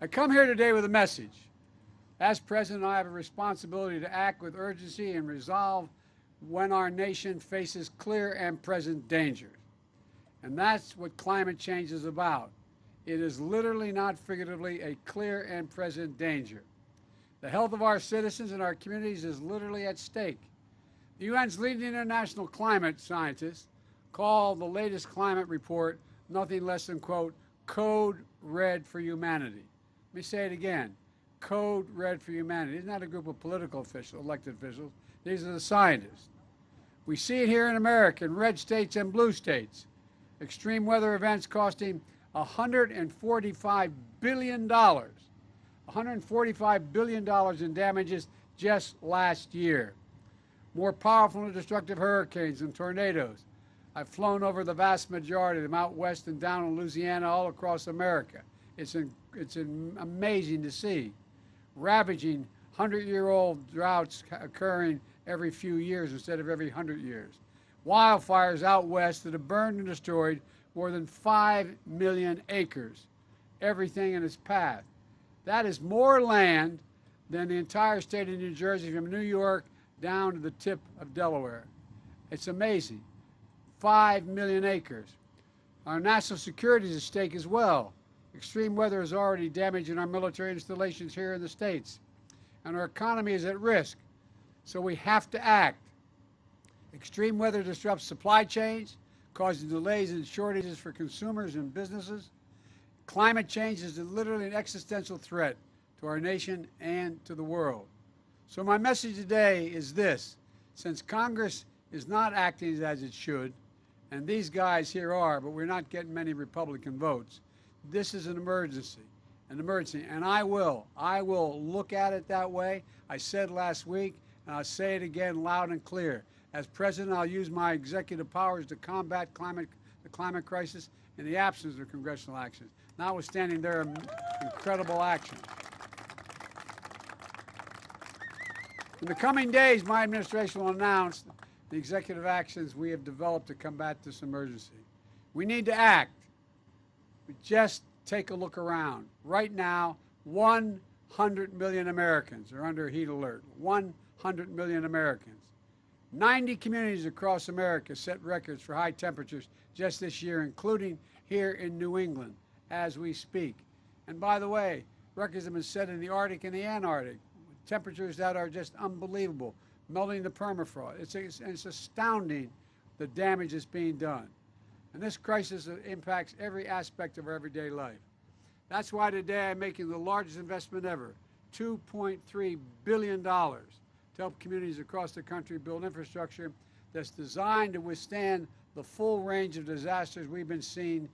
I come here today with a message. As president, I have a responsibility to act with urgency and resolve when our nation faces clear and present dangers. And that's what climate change is about. It is literally, not figuratively, a clear and present danger. The health of our citizens and our communities is literally at stake. The UN's leading international climate scientists call the latest climate report nothing less than, quote, code red for humanity. Let me say it again. Code red for humanity. It's not a group of political officials, elected officials. These are the scientists. We see it here in America, in red states and blue states. Extreme weather events costing $145 billion. $145 billion in damages just last year. More powerful and destructive hurricanes and tornadoes. I've flown over the vast majority of them out west and down in Louisiana, all across America. It's amazing to see. Ravaging 100-year-old droughts occurring every few years instead of every 100 years. Wildfires out west that have burned and destroyed more than 5 million acres, everything in its path. That is more land than the entire state of New Jersey, from New York down to the tip of Delaware. It's amazing. 5 million acres. Our national security is at stake as well. Extreme weather is already damaging our military installations here in the States, and our economy is at risk. So we have to act. Extreme weather disrupts supply chains, causing delays and shortages for consumers and businesses. Climate change is literally an existential threat to our nation and to the world. So my message today is this. Since Congress is not acting as it should, and these guys here are, but we're not getting many Republican votes, this is an emergency, and I will look at it that way. I said last week, and I'll say it again loud and clear. As president, I'll use my executive powers to combat the climate crisis in the absence of congressional actions, notwithstanding their incredible action. In the coming days, my administration will announce the executive actions we have developed to combat this emergency. We need to act. Just take a look around. Right now, 100 million Americans are under heat alert. 100 million Americans. 90 communities across America set records for high temperatures just this year, including here in New England as we speak. And by the way, records have been set in the Arctic and the Antarctic, temperatures that are just unbelievable, melting the permafrost. It's astounding the damage that's being done. And this crisis impacts every aspect of our everyday life. That's why today I'm making the largest investment ever, $2.3 billion, to help communities across the country build infrastructure that's designed to withstand the full range of disasters we've been seeing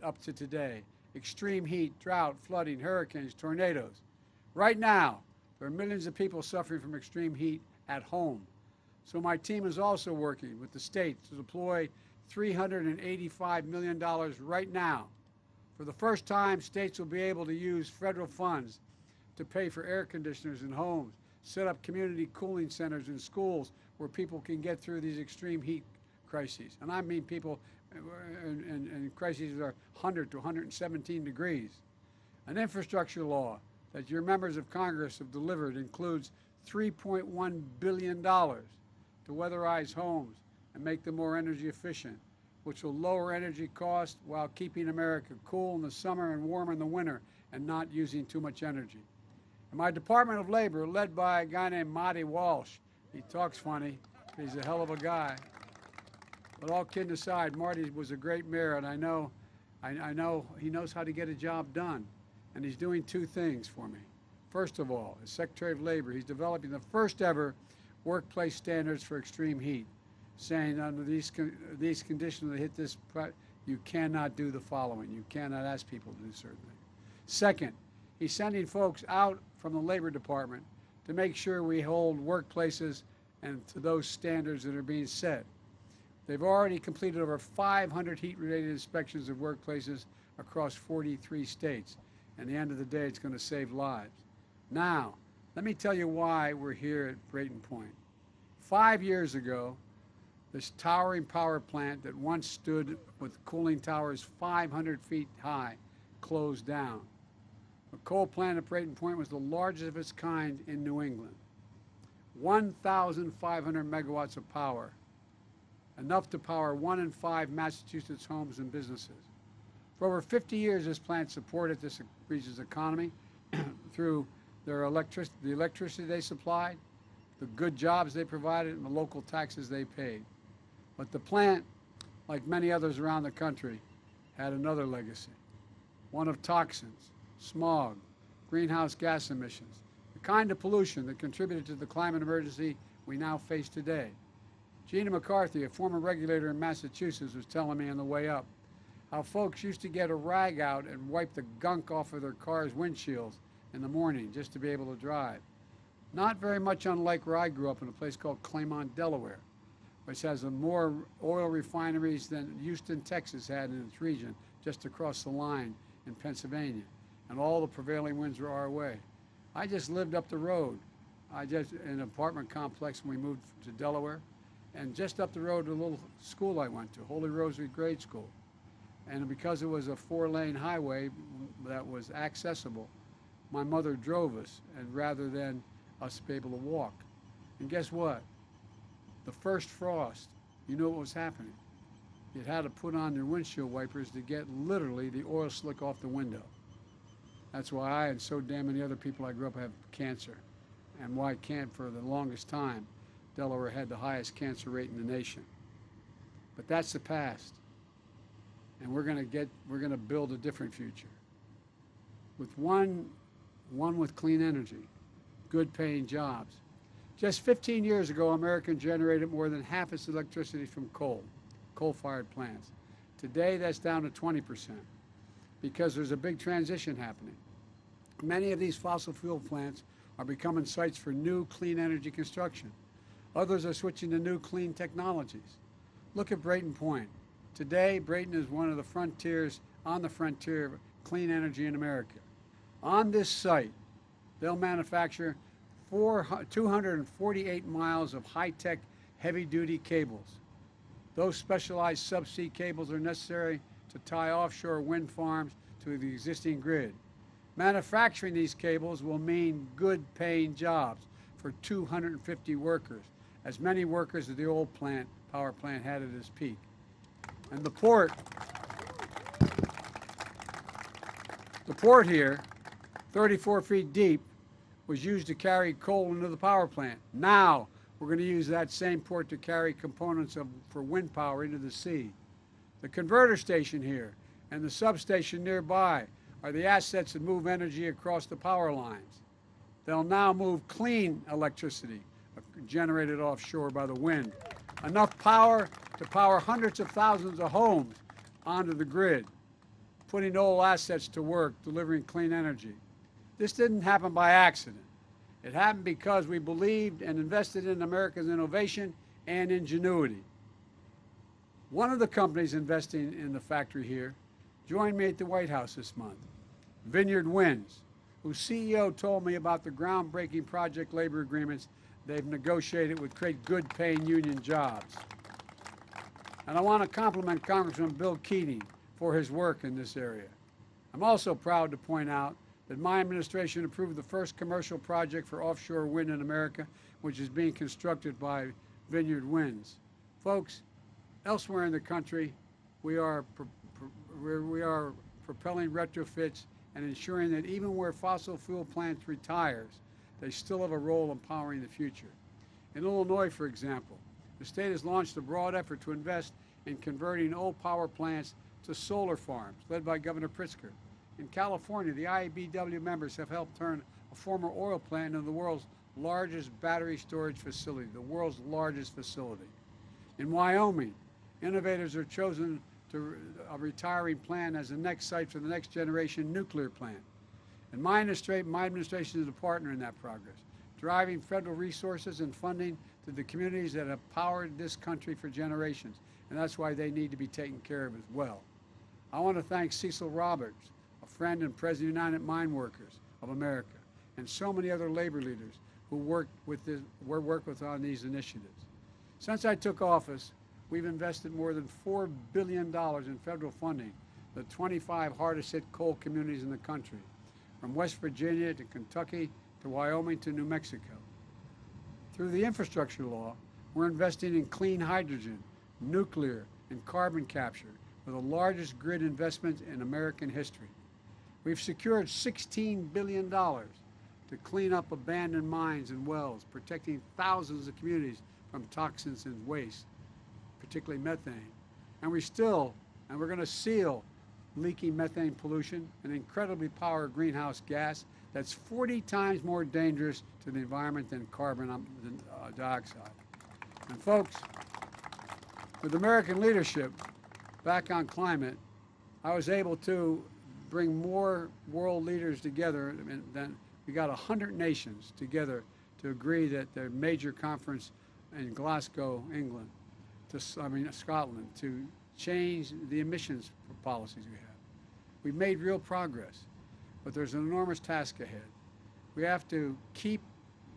up to today. Extreme heat, drought, flooding, hurricanes, tornadoes. Right now, there are millions of people suffering from extreme heat at home. So my team is also working with the states to deploy $385 million right now. For the first time, states will be able to use federal funds to pay for air conditioners in homes, set up community cooling centers in schools where people can get through these extreme heat crises. And I mean people in crises that are 100 to 117 degrees. An infrastructure law that your members of Congress have delivered includes $3.1 billion to weatherize homes and make them more energy efficient, which will lower energy costs while keeping America cool in the summer and warm in the winter and not using too much energy. And my Department of Labor, led by a guy named Marty Walsh, he talks funny, he's a hell of a guy. But all kidding aside, Marty was a great mayor, and I know he knows how to get a job done. And he's doing two things for me. First of all, as Secretary of Labor, he's developing the first ever workplace standards for extreme heat, saying under these conditions that hit this, you cannot do the following. You cannot ask people to do certain things. Second, he's sending folks out from the Labor Department to make sure we hold workplaces and to those standards that are being set. They've already completed over 500 heat-related inspections of workplaces across 43 states. At the end of the day, it's going to save lives. Now, let me tell you why we're here at Brayton Point. 5 years ago, this towering power plant that once stood with cooling towers 500 feet high closed down. A coal plant at Brayton Point was the largest of its kind in New England. 1,500 megawatts of power, enough to power 1 in 5 Massachusetts homes and businesses. For over 50 years, this plant supported this region's economy through the electricity they supplied, the good jobs they provided, and the local taxes they paid. But the plant, like many others around the country, had another legacy, one of toxins, smog, greenhouse gas emissions, the kind of pollution that contributed to the climate emergency we now face today. Gina McCarthy, a former regulator in Massachusetts, was telling me on the way up how folks used to get a rag out and wipe the gunk off of their car's windshields in the morning just to be able to drive. Not very much unlike where I grew up in a place called Claymont, Delaware, which has more oil refineries than Houston, Texas had in its region just across the line in Pennsylvania. And all the prevailing winds were our way. I just lived up the road. In an apartment complex when we moved to Delaware, and just up the road to a little school I went to, Holy Rosary Grade School. And because it was a 4-lane highway that was accessible, my mother drove us, and rather than us be able to walk. And guess what? The first frost, you know what was happening? You had to put on your windshield wipers to get literally the oil slick off the window. That's why I and so damn many other people I grew up have cancer, and why for the longest time, Delaware had the highest cancer rate in the nation. But that's the past. And we're going to build a different future. With one with clean energy, good paying jobs. Just 15 years ago, America generated more than half its electricity from coal-fired plants. Today, that's down to 20% because there's a big transition happening. Many of these fossil fuel plants are becoming sites for new clean energy construction. Others are switching to new clean technologies. Look at Brayton Point. Today, Brayton is on the frontier of clean energy in America. On this site, they'll manufacture 248 miles of high-tech, heavy-duty cables. Those specialized subsea cables are necessary to tie offshore wind farms to the existing grid. Manufacturing these cables will mean good-paying jobs for 250 workers, as many workers as the old power plant had at its peak. And the port here, 34 feet deep, was used to carry coal into the power plant. Now, we're going to use that same port to carry components for wind power into the sea. The converter station here and the substation nearby are the assets that move energy across the power lines. They'll now move clean electricity generated offshore by the wind. Enough power to power hundreds of thousands of homes onto the grid, putting old assets to work, delivering clean energy. This didn't happen by accident. It happened because we believed and invested in America's innovation and ingenuity. One of the companies investing in the factory here joined me at the White House this month, Vineyard Winds, whose CEO told me about the groundbreaking project labor agreements they've negotiated would create good-paying union jobs. And I want to compliment Congressman Bill Keating for his work in this area. I'm also proud to point out that my administration approved the first commercial project for offshore wind in America, which is being constructed by Vineyard Winds. Folks, elsewhere in the country, we are propelling retrofits and ensuring that even where fossil fuel plants retires, they still have a role in powering the future. In Illinois, for example, the state has launched a broad effort to invest in converting old power plants to solar farms, led by Governor Pritzker. In California, the IBEW members have helped turn a former oil plant into the world's largest battery storage facility, the world's largest facility. In Wyoming, innovators are chosen a retiring plant as the next site for the next generation nuclear plant. And my administration is a partner in that progress, driving federal resources and funding to the communities that have powered this country for generations. And that's why they need to be taken care of as well. I want to thank Cecil Roberts, a friend and president of United Mine Workers of America, and so many other labor leaders who worked with on these initiatives. Since I took office, we've invested more than $4 billion in federal funding, the 25 hardest hit coal communities in the country. from West Virginia to Kentucky to Wyoming to New Mexico. Through the infrastructure law, we're investing in clean hydrogen, nuclear, and carbon capture with the largest grid investment in American history. We've secured $16 billion to clean up abandoned mines and wells, protecting thousands of communities from toxins and waste, particularly methane. And we're going to seal leaking methane pollution, an incredibly powerful greenhouse gas that's 40 times more dangerous to the environment than carbon dioxide. And folks, with American leadership back on climate, I was able to bring more world leaders together. Than we got 100 nations together to agree that the major conference in Glasgow, England, Scotland, to change the emissions policies we have. We've made real progress, but there's an enormous task ahead. We have to keep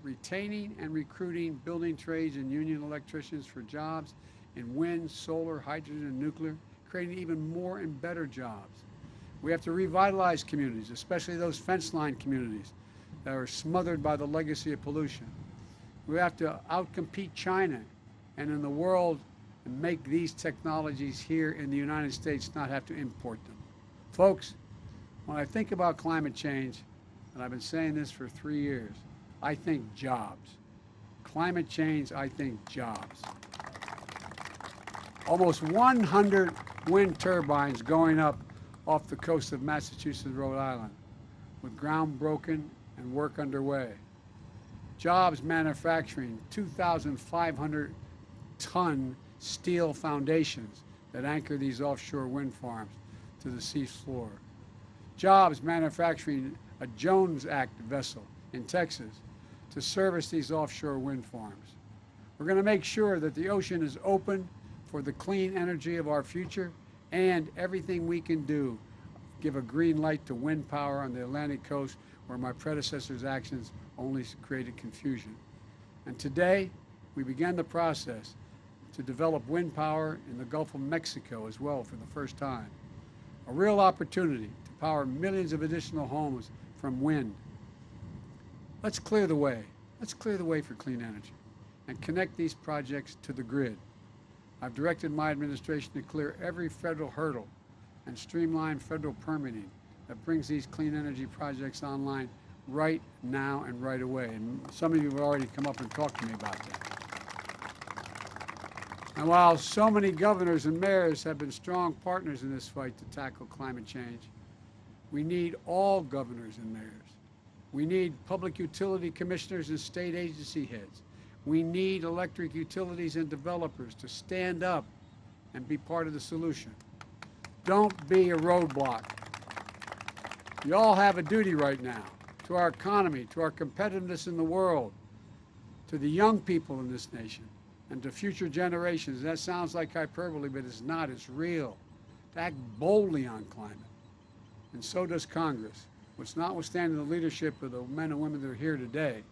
retaining and recruiting building trades and union electricians for jobs in wind, solar, hydrogen, and nuclear, creating even more and better jobs. We have to revitalize communities, especially those fence-line communities that are smothered by the legacy of pollution. We have to outcompete China and in the world and make these technologies here in the United States, not have to import them. Folks, when I think about climate change, and I've been saying this for 3 years, I think jobs. Climate change, I think jobs. Almost 100 wind turbines going up off the coast of Massachusetts and Rhode Island, with ground broken and work underway. Jobs manufacturing 2,500 ton steel foundations that anchor these offshore wind farms to the sea floor. Jobs manufacturing a Jones Act vessel in Texas to service these offshore wind farms. We're going to make sure that the ocean is open for the clean energy of our future, and everything we can do, give a green light to wind power on the Atlantic coast where my predecessors' actions only created confusion. And today, we began the process to develop wind power in the Gulf of Mexico as well for the first time. A real opportunity to power millions of additional homes from wind. Let's clear the way. Let's clear the way for clean energy and connect these projects to the grid. I've directed my administration to clear every federal hurdle and streamline federal permitting that brings these clean energy projects online right now and right away. And some of you have already come up and talked to me about that. And while so many governors and mayors have been strong partners in this fight to tackle climate change, we need all governors and mayors. We need public utility commissioners and state agency heads. We need electric utilities and developers to stand up and be part of the solution. Don't be a roadblock. You all have a duty right now to our economy, to our competitiveness in the world, to the young people in this nation, and to future generations. That sounds like hyperbole, but it's not. It's real. To act boldly on climate. And so does Congress, which, notwithstanding the leadership of the men and women that are here today,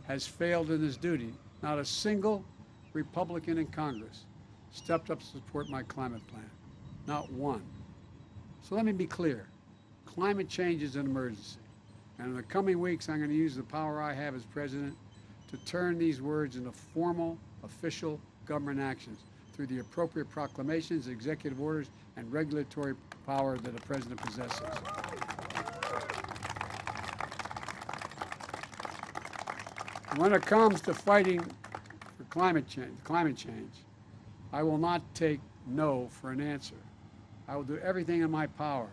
has failed in its duty. Not a single Republican in Congress stepped up to support my climate plan. Not one. So let me be clear. Climate change is an emergency. And in the coming weeks, I'm going to use the power I have as president to turn these words into formal, official government actions through the appropriate proclamations, executive orders, and regulatory power that a president possesses. When it comes to fighting for climate change, I will not take no for an answer. I will do everything in my power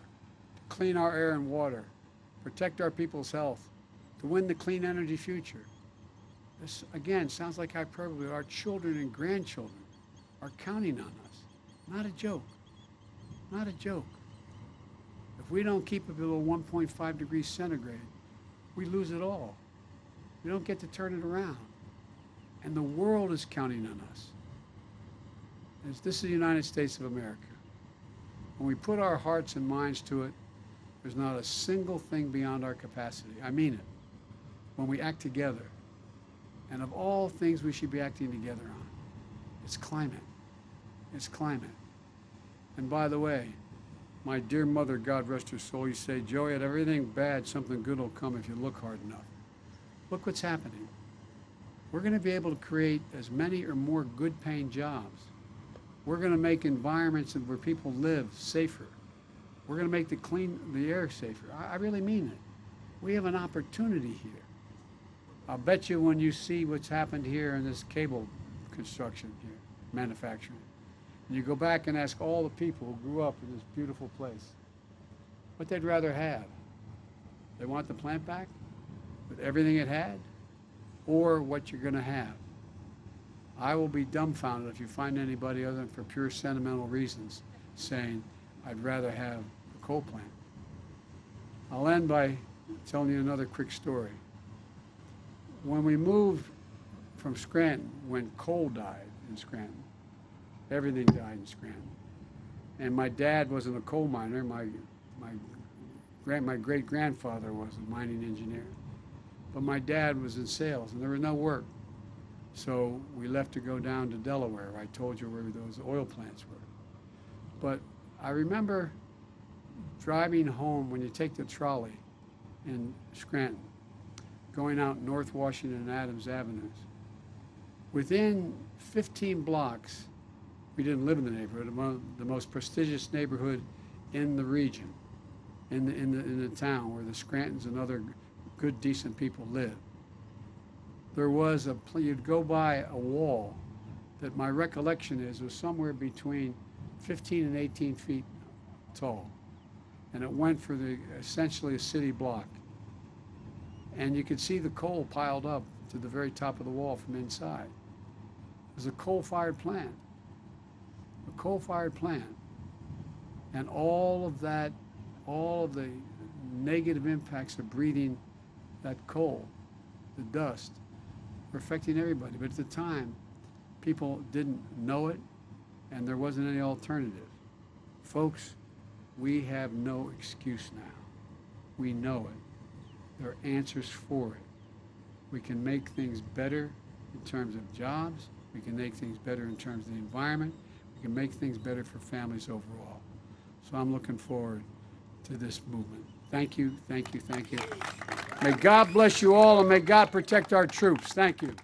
to clean our air and water, protect our people's health, to win the clean energy future. This, again, sounds like hyperbole. Our children and grandchildren are counting on us. Not a joke. Not a joke. If we don't keep it below 1.5 degrees centigrade, we lose it all. We don't get to turn it around. And the world is counting on us. This is the United States of America. When we put our hearts and minds to it, there's not a single thing beyond our capacity. I mean it. When we act together. And of all things we should be acting together on, it's climate. It's climate. And by the way, My dear mother, God rest her soul, used to say, Joey, at everything bad, something good will come if you look hard enough. Look what's happening. We're going to be able to create as many or more good-paying jobs. We're going to make environments where people live safer. We're going to make the air safer. I really mean it. We have an opportunity here. I'll bet you when you see what's happened here in this cable construction here, manufacturing, and you go back and ask all the people who grew up in this beautiful place what they'd rather have. They want the plant back with everything it had, or what you're going to have. I will be dumbfounded if you find anybody other than for pure sentimental reasons saying, I'd rather have a coal plant. I'll end by telling you another quick story. When we moved from Scranton, when coal died in Scranton, everything died in Scranton. And my dad wasn't a coal miner. My great-grandfather was a mining engineer. But my dad was in sales, and there was no work. So we left to go down to Delaware. I told you where those oil plants were. But I remember driving home when you take the trolley in Scranton, going out North Washington and Adams Avenues. Within 15 blocks, we didn't live in the neighborhood, the most prestigious neighborhood in the region, in the town where the Scrantons and other good, decent people live. There was you'd go by a wall that my recollection is was somewhere between 15 and 18 feet tall. And it went for essentially a city block. And you could see the coal piled up to the very top of the wall from inside. It was a coal-fired plant. A coal-fired plant. And all of that, all of the negative impacts of breathing that coal, the dust, were affecting everybody. But at the time, people didn't know it, and there wasn't any alternative. Folks, we have no excuse now. We know it. There are answers for it. We can make things better in terms of jobs. We can make things better in terms of the environment. We can make things better for families overall. So I'm looking forward to this movement. Thank you, thank you, thank you. May God bless you all, and may God protect our troops. Thank you.